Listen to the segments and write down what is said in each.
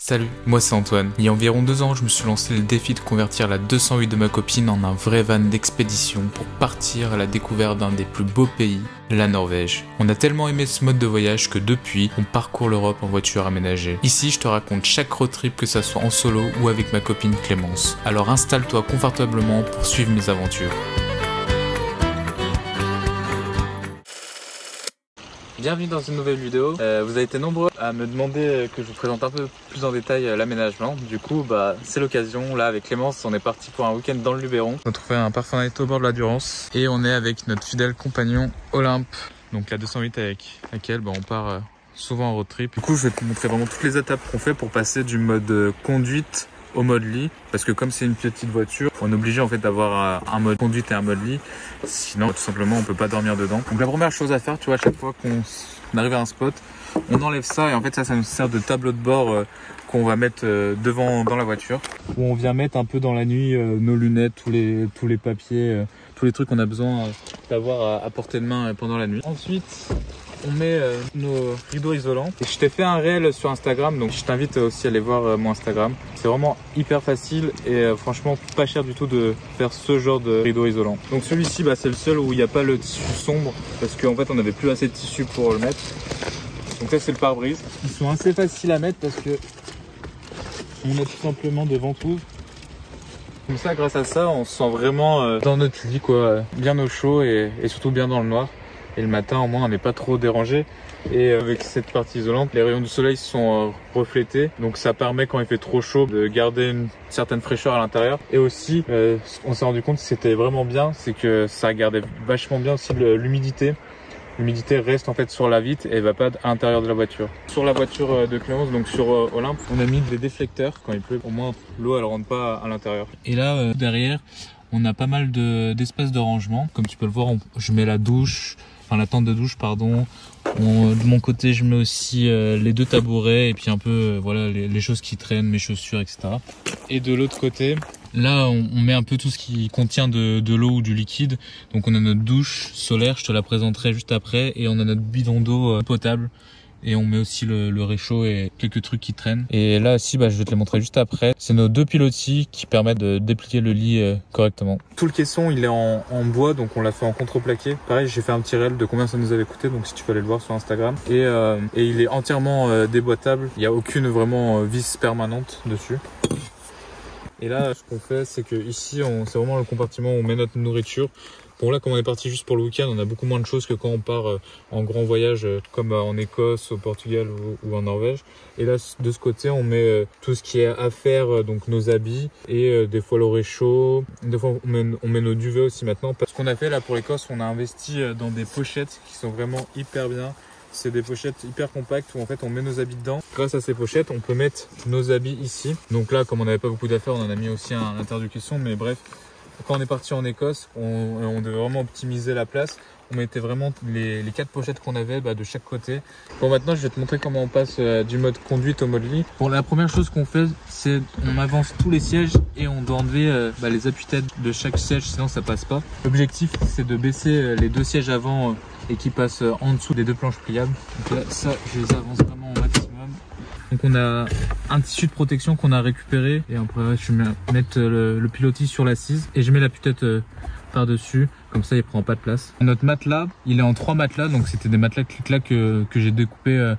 Salut, moi c'est Antoine. Il y a environ 2 ans, je me suis lancé le défi de convertir la 208 de ma copine en un vrai van d'expédition pour partir à la découverte d'un des plus beaux pays, la Norvège. On a tellement aimé ce mode de voyage que depuis, on parcourt l'Europe en voiture aménagée. Ici, je te raconte chaque road trip, que ça soit en solo ou avec ma copine Clémence. Alors installe-toi confortablement pour suivre mes aventures. Bienvenue dans une nouvelle vidéo. Vous avez été nombreux à me demander que je vous présente un peu plus en détail l'aménagement. Du coup, c'est l'occasion. Là, avec Clémence, on est parti pour un week-end dans le Luberon. On a trouvé un parfum au bord de la Durance. Et on est avec notre fidèle compagnon Olympe, donc la 208 avec laquelle on part souvent en road trip. Du coup, je vais te montrer vraiment toutes les étapes qu'on fait pour passer du mode conduite au mode lit, parce que comme c'est une petite voiture, on est obligé en fait d'avoir un mode conduite et un mode lit, sinon tout simplement on peut pas dormir dedans. Donc la première chose à faire, tu vois, à chaque fois qu'on arrive à un spot, on enlève ça et en fait ça nous sert de tableau de bord qu'on va mettre devant dans la voiture, où on vient mettre un peu dans la nuit nos lunettes, tous les papiers, tous les trucs qu'on a besoin d'avoir à portée de main pendant la nuit. Ensuite on met nos rideaux isolants. Et je t'ai fait un réel sur Instagram, donc je t'invite aussi à aller voir mon Instagram. C'est vraiment hyper facile et franchement pas cher du tout de faire ce genre de rideau isolant. Donc celui-ci, c'est le seul où il n'y a pas le tissu sombre, parce qu'en fait on n'avait plus assez de tissu pour le mettre. Donc ça c'est le pare-brise. Ils sont assez faciles à mettre parce que on met tout simplement des ventouses. Comme ça, grâce à ça, on se sent vraiment dans notre lit, quoi, bien au chaud et surtout bien dans le noir. Et le matin, au moins, on n'est pas trop dérangé. Et avec cette partie isolante, les rayons du soleil sont reflétés. Donc ça permet, quand il fait trop chaud, de garder une certaine fraîcheur à l'intérieur. Et aussi, on s'est rendu compte que c'était vraiment bien, c'est que ça gardait vachement bien aussi l'humidité. L'humidité reste en fait sur la vitre et va pas à l'intérieur de la voiture. Sur la voiture de Clémence, donc sur Olympe, on a mis des déflecteurs quand il pleut. Au moins, l'eau elle rentre pas à l'intérieur. Et là, derrière, on a pas mal d'espace de rangement. Comme tu peux le voir, je mets la douche. Enfin, la tente de douche, pardon. De mon côté, je mets aussi les 2 tabourets et puis un peu voilà les choses qui traînent, mes chaussures, etc. Et de l'autre côté, là, on met un peu tout ce qui contient de l'eau ou du liquide. Donc on a notre douche solaire, je te la présenterai juste après, et on a notre bidon d'eau potable. Et on met aussi le réchaud et quelques trucs qui traînent. Et là aussi, je vais te les montrer juste après. C'est nos 2 pilotis qui permettent de déplier le lit correctement. Tout le caisson, il est en bois, donc on l'a fait en contreplaqué. Pareil, j'ai fait un petit réel de combien ça nous avait coûté, donc si tu peux aller le voir sur Instagram. Et il est entièrement déboîtable. Il n'y a aucune vraiment vis permanente dessus. Et là, ce qu'on fait, c'est que ici, c'est vraiment le compartiment où on met notre nourriture. Bon, là, comme on est parti juste pour le week-end, on a beaucoup moins de choses que quand on part en grand voyage, comme en Écosse, au Portugal ou en Norvège. Et là, de ce côté, on met tout ce qui est à faire, donc nos habits et des fois le réchaud. Des fois, on met nos duvets aussi maintenant. Ce qu'on a fait là pour l'Écosse, on a investi dans des pochettes qui sont vraiment hyper bien. C'est des pochettes hyper compactes où en fait on met nos habits dedans. Grâce à ces pochettes, on peut mettre nos habits ici. Donc là, comme on n'avait pas beaucoup d'affaires, on en a mis aussi à l'intérieur du caisson. Mais bref, quand on est parti en Écosse, on devait vraiment optimiser la place. On mettait vraiment les 4 pochettes qu'on avait de chaque côté. Bon, maintenant je vais te montrer comment on passe du mode conduite au mode lit. Bon, la première chose qu'on fait, c'est on avance tous les sièges et on doit enlever les appuis-têtes de chaque siège, sinon ça passe pas. L'objectif, c'est de baisser les 2 sièges avant et qui passent en dessous des 2 planches pliables. Donc là, ça, je les avance vraiment au maximum. Donc on a un tissu de protection qu'on a récupéré et après je vais mettre le pilotis sur l'assise et je mets l'appui-tête par dessus, comme ça il prend pas de place. Notre matelas, il est en 3 matelas, donc c'était des matelas clic-clac que j'ai découpé,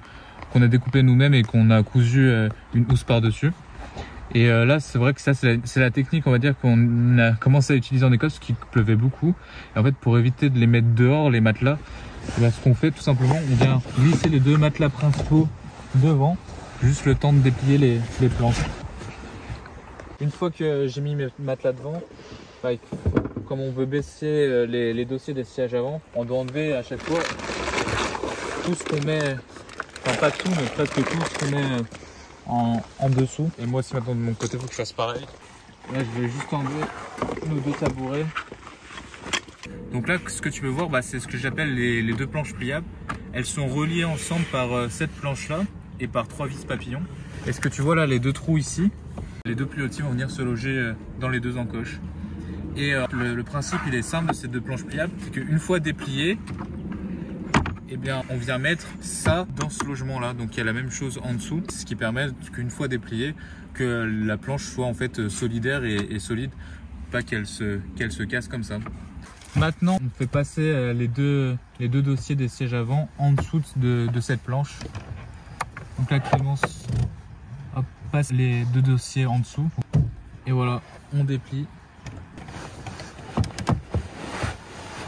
qu'on a découpé nous-mêmes et qu'on a cousu une housse par dessus. Et là c'est vrai que ça c'est la technique, on va dire, qu'on a commencé à utiliser en Écosse parce qu'il pleuvait beaucoup. Et en fait, pour éviter de les mettre dehors, les matelas, ce qu'on fait tout simplement, on vient glisser les 2 matelas principaux devant, juste le temps de déplier les planches. Une fois que j'ai mis mes matelas devant, comme on veut baisser les dossiers des sièges avant, on doit enlever à chaque fois tout ce qu'on met, enfin pas tout, mais presque tout ce qu'on met en dessous. Et moi aussi maintenant de mon côté, il faut que je fasse pareil. Là je vais juste enlever nos 2 tabourets. Donc là, ce que tu peux voir, c'est ce que j'appelle les 2 planches pliables. Elles sont reliées ensemble par cette planche là et par 3 vis papillons. Et ce que tu vois là, les 2 trous ici, les 2 pilotis vont venir se loger dans les 2 encoches. Et le principe, il est simple de ces 2 planches pliables, c'est qu'une fois dépliées, Bien, on vient mettre ça dans ce logement là, donc il y a la même chose en dessous, ce qui permet qu'une fois dépliée, que la planche soit en fait solidaire et solide, pas qu'elle se casse comme ça. Maintenant on fait passer les deux dossiers des sièges avant en dessous de cette planche. Donc là Clémence passe les deux dossiers en dessous et voilà, on déplie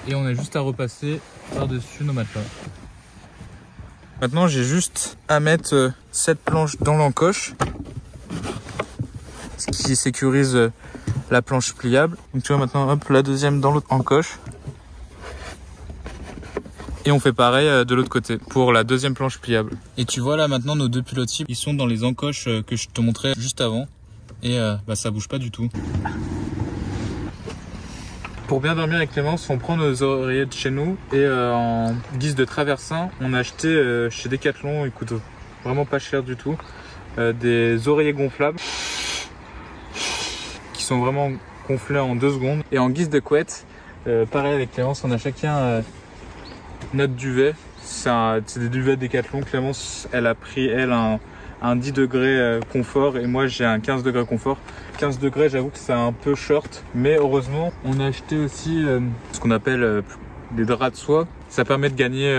et on a juste à repasser par-dessus nos matelas. Maintenant j'ai juste à mettre cette planche dans l'encoche, ce qui sécurise la planche pliable. Donc tu vois maintenant hop, la deuxième dans l'autre encoche. Et on fait pareil de l'autre côté pour la deuxième planche pliable. Et tu vois là maintenant nos deux pilotis, ils sont dans les encoches que je te montrais juste avant. Et ça bouge pas du tout. Pour bien dormir avec Clémence, on prend nos oreillers de chez nous et en guise de traversin, on a acheté chez Decathlon, ils coûtent vraiment pas cher du tout, des oreillers gonflables qui sont vraiment gonflés en 2 secondes. Et en guise de couette, pareil avec Clémence, on a chacun notre duvet. C'est des duvets Decathlon. Clémence, elle a pris un 10 degrés confort et moi j'ai un 15 degrés confort. 15 degrés, j'avoue que c'est un peu short, mais heureusement on a acheté aussi ce qu'on appelle des draps de soie. Ça permet de gagner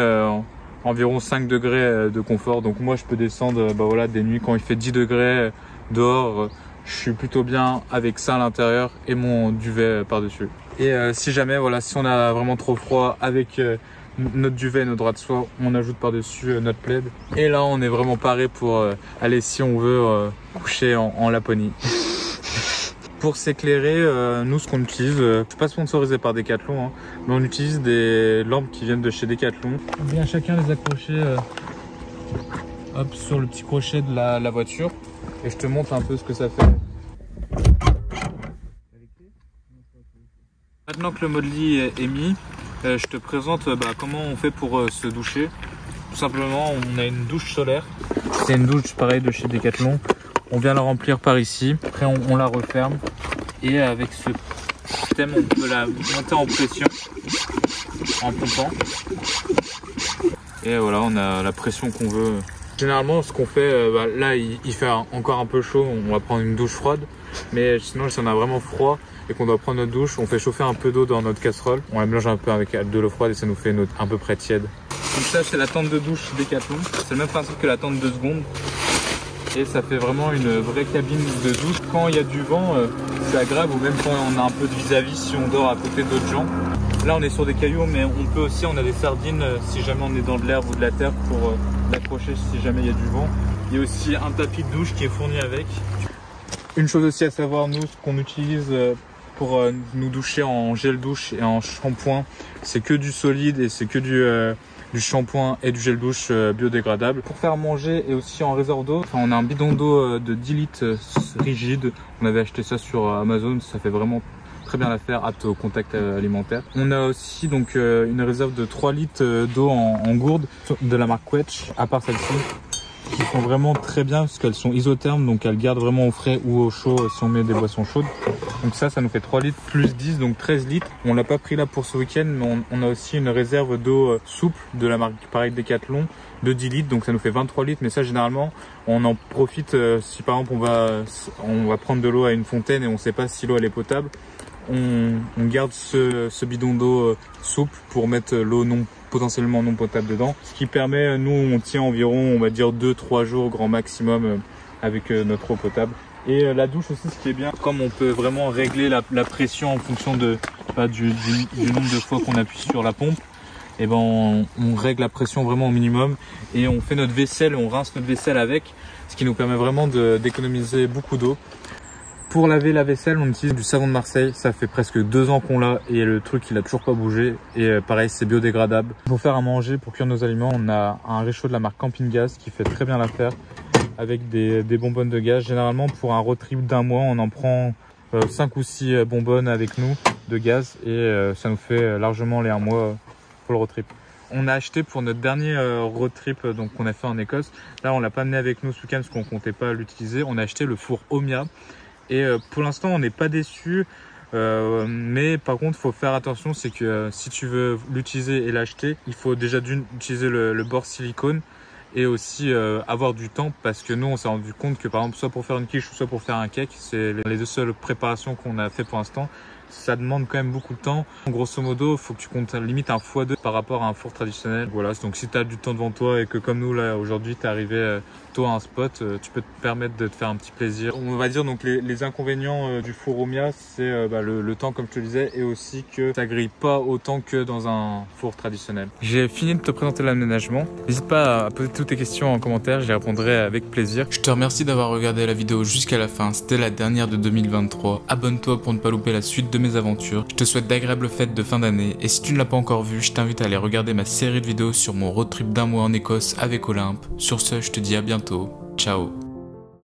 environ 5 degrés de confort. Donc moi je peux descendre voilà, des nuits quand il fait 10 degrés dehors, je suis plutôt bien avec ça à l'intérieur et mon duvet par-dessus. Et si jamais, voilà, si on a vraiment trop froid avec notre duvet et nos draps de soie, on ajoute par-dessus notre plaid. Et là on est vraiment paré pour aller, si on veut, coucher en Laponie. Pour s'éclairer, nous ce qu'on utilise, c'est pas sponsorisé par Decathlon, hein, mais on utilise des lampes qui viennent de chez Decathlon. On vient chacun les accrocher hop, sur le petit crochet de la voiture et je te montre un peu ce que ça fait. Maintenant que le mode lit est mis, je te présente comment on fait pour se doucher. Tout simplement, on a une douche solaire. C'est une douche pareil de chez Decathlon. On vient la remplir par ici, après on la referme et avec ce système on peut la monter en pression en pompant et voilà, on a la pression qu'on veut. Généralement ce qu'on fait, là il fait encore un peu chaud, on va prendre une douche froide, mais sinon si on a vraiment froid et qu'on doit prendre notre douche, on fait chauffer un peu d'eau dans notre casserole, on la mélange un peu avec de l'eau froide et ça nous fait à peu près tiède. Donc ça c'est la tente de douche Decathlon, c'est le même principe que la tente de seconde. Et ça fait vraiment une vraie cabine de douche. Quand il y a du vent, c'est agréable, ou même quand on a un peu de vis-à-vis si on dort à côté d'autres gens. Là on est sur des cailloux, mais on peut aussi, on a des sardines si jamais on est dans de l'herbe ou de la terre pour l'accrocher si jamais il y a du vent. Il y a aussi un tapis de douche qui est fourni avec. Une chose aussi à savoir, nous, ce qu'on utilise pour nous doucher en gel douche et en shampoing, c'est que du solide et c'est que du shampoing et du gel douche biodégradable. Pour faire manger et aussi en réserve d'eau, on a un bidon d'eau de 10 litres rigide. On avait acheté ça sur Amazon, ça fait vraiment très bien l'affaire, apte au contact alimentaire. On a aussi donc une réserve de 3 litres d'eau en gourde de la marque Quetch, à part celle-ci, qui sont vraiment très bien parce qu'elles sont isothermes, donc elles gardent vraiment au frais ou au chaud si on met des boissons chaudes. Donc ça nous fait 3 litres plus 10, donc 13 litres. On l'a pas pris là pour ce week-end, mais on a aussi une réserve d'eau souple de la marque pareil Decathlon de 10 litres, donc ça nous fait 23 litres. Mais ça généralement on en profite si par exemple on va prendre de l'eau à une fontaine et on sait pas si l'eau elle est potable. On garde ce bidon d'eau souple pour mettre l'eau potentiellement non potable dedans, ce qui permet, nous on tient environ, on va dire 2-3 jours grand maximum avec notre eau potable. Et la douche aussi, ce qui est bien, comme on peut vraiment régler la pression en fonction du nombre de fois qu'on appuie sur la pompe, et ben on règle la pression vraiment au minimum et on fait notre vaisselle, on rince notre vaisselle avec, ce qui nous permet vraiment d'économiser beaucoup d'eau. Pour laver la vaisselle, on utilise du savon de Marseille. Ça fait presque 2 ans qu'on l'a et le truc il a toujours pas bougé. Et pareil, c'est biodégradable. Pour faire à manger, pour cuire nos aliments, on a un réchaud de la marque Camping Gaz qui fait très bien l'affaire avec des bonbonnes de gaz. Généralement, pour un road trip d'1 mois, on en prend 5 ou 6 bonbonnes avec nous de gaz et ça nous fait largement les 1 mois pour le road trip. On a acheté pour notre dernier road trip donc qu'on a fait en Écosse. Là, on l'a pas amené avec nous ce week-end parce qu'on comptait pas l'utiliser. On a acheté le four Omia. Et pour l'instant, on n'est pas déçu. Mais par contre, faut faire attention, c'est que si tu veux l'utiliser et l'acheter, il faut déjà utiliser le bord silicone et aussi avoir du temps, parce que nous on s'est rendu compte que par exemple soit pour faire une quiche ou soit pour faire un cake, c'est les deux seules préparations qu'on a fait pour l'instant. Ça demande quand même beaucoup de temps. Grosso modo, il faut que tu comptes limite un x2 par rapport à un four traditionnel. Voilà, donc si tu as du temps devant toi et que comme nous là aujourd'hui tu es arrivé tôt à un spot, tu peux te permettre de te faire un petit plaisir. On va dire donc les inconvénients du four Omia, c'est le temps comme je te disais, et aussi que ça grille pas autant que dans un four traditionnel. J'ai fini de te présenter l'aménagement. N'hésite pas à poser toutes tes questions en commentaire, je les répondrai avec plaisir. Je te remercie d'avoir regardé la vidéo jusqu'à la fin, c'était la dernière de 2023. Abonne-toi pour ne pas louper la suite de mes aventures. Je te souhaite d'agréables fêtes de fin d'année et si tu ne l'as pas encore vu, je t'invite à aller regarder ma série de vidéos sur mon road trip d'1 mois en Écosse avec Olympe. Sur ce, je te dis à bientôt. Ciao.